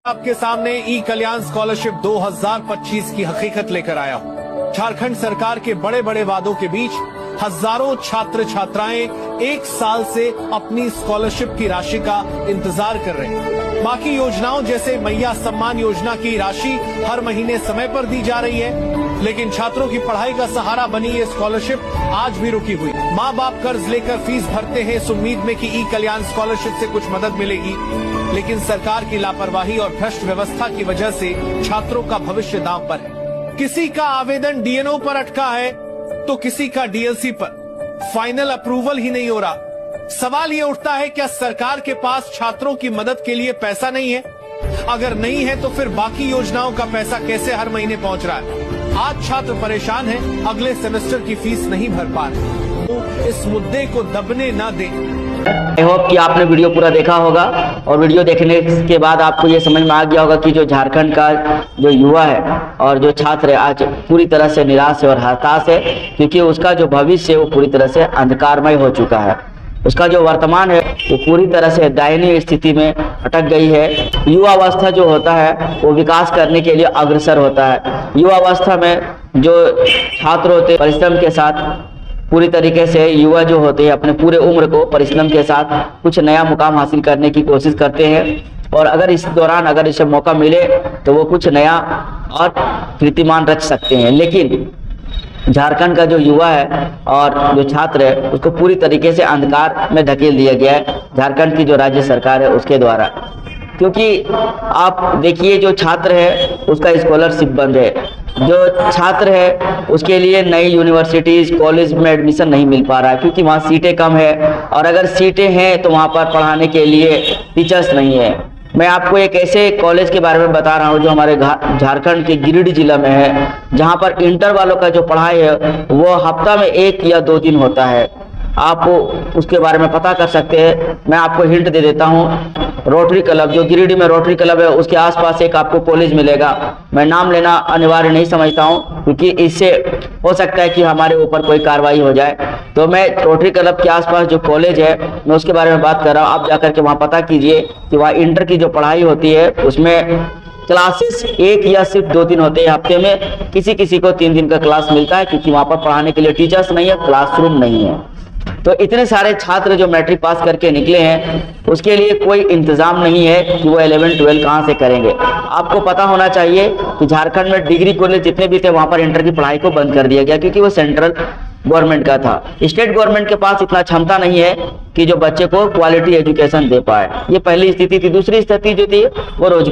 आपके सामने ई कल्याण स्कॉलरशिप 2025 की हकीकत लेकर आया हूँ। झारखंड सरकार के बड़े बड़े वादों के बीच हजारों छात्र छात्राएं एक साल से अपनी स्कॉलरशिप की राशि का इंतजार कर रहे हैं। बाकी योजनाओं जैसे मैया सम्मान योजना की राशि हर महीने समय पर दी जा रही है, लेकिन छात्रों की पढ़ाई का सहारा बनी ये स्कॉलरशिप आज भी रुकी हुई। माँ बाप कर्ज लेकर फीस भरते हैं इस उम्मीद में कि ई कल्याण स्कॉलरशिप से कुछ मदद मिलेगी, लेकिन सरकार की लापरवाही और भ्रष्ट व्यवस्था की वजह से छात्रों का भविष्य दांव पर है। किसी का आवेदन डीएनओ पर अटका है तो किसी का डीएलसी पर। फाइनल अप्रूवल ही नहीं हो रहा। सवाल ये उठता है, क्या सरकार के पास छात्रों की मदद के लिए पैसा नहीं है? अगर नहीं है तो फिर बाकी योजनाओं का पैसा कैसे हर महीने पहुंच रहा है? आज छात्र परेशान हैं, अगले सेमेस्टर की फीस नहीं भर पा रहे। तो इस मुद्दे को दबने न दें। आई होप कि आपने वीडियो पूरा देखा होगा और वीडियो देखने के बाद आपको ये समझ में आ गया होगा कि जो झारखंड का जो युवा है और जो छात्र है आज पूरी तरह से निराश है और हताश है, क्योंकि उसका जो भविष्य है वो पूरी तरह से अंधकारमय हो चुका है। उसका जो वर्तमान है वो पूरी तरह से दयनीय स्थिति में अटक गई है। युवावस्था जो होता है वो विकास करने के लिए अग्रसर होता है। युवावस्था में जो छात्र होते हैं परिश्रम के साथ पूरी तरीके से युवा जो होते हैं अपने पूरे उम्र को परिश्रम के साथ कुछ नया मुकाम हासिल करने की कोशिश करते हैं, और अगर इस दौरान अगर इसे मौका मिले तो वो कुछ नया और कीर्तिमान रच सकते हैं। लेकिन झारखंड का जो युवा है और जो छात्र है उसको पूरी तरीके से अंधकार में धकेल दिया गया है झारखंड की जो राज्य सरकार है उसके द्वारा। क्योंकि आप देखिए जो छात्र है उसका स्कॉलरशिप बंद है, जो छात्र है उसके लिए नई यूनिवर्सिटीज कॉलेज में एडमिशन नहीं मिल पा रहा है क्योंकि वहाँ सीटें कम है, और अगर सीटें हैं तो वहाँ पर पढ़ाने के लिए टीचर्स नहीं है। मैं आपको एक ऐसे कॉलेज के बारे में बता रहा हूँ जो हमारे झारखंड के गिरिडीह जिला में है, जहाँ पर इंटर वालों का जो पढ़ाई है वो हफ्ता में 1 या 2 दिन होता है। आप उसके बारे में पता कर सकते हैं। मैं आपको हिंट दे देता हूँ, रोटरी क्लब जो गिरिडीह में रोटरी क्लब है उसके आसपास एक आपको कॉलेज मिलेगा। मैं नाम लेना अनिवार्य नहीं समझता हूँ क्योंकि इससे हो सकता है कि हमारे ऊपर कोई कार्रवाई हो जाए। तो मैं रोटरी क्लब के आसपास जो कॉलेज है मैं उसके बारे में बात कर रहा हूँ। आप जाकर के वहाँ पता कीजिए कि वहाँ इंटर की जो पढ़ाई होती है उसमें क्लासेस 1 या सिर्फ 2 दिन होते हैं हफ्ते में। किसी किसी को 3 दिन का क्लास मिलता है क्योंकि वहाँ पर पढ़ाने के लिए टीचर्स नहीं है, क्लासरूम नहीं है। तो इतने सारे छात्र जो मैट्रिक पास करके निकले हैं उसके लिए कोई इंतजाम नहीं है कि वो 11-12 कहाँ से करेंगे। आपको पता होना चाहिए कि झारखंड में डिग्री कॉलेज जितने भी थे वहाँ पर इंटर की पढ़ाई को बंद कर दिया गया क्योंकि वो सेंट्रल गवर्नमेंट का था। स्टेट गवर्नमेंट के पास इतना क्षमता नहीं है कि जो बच्चे को क्वालिटी एजुकेशन दे पाए। ये पहली स्थिति थी। दूसरी स्थिति जो थी वो रोजगार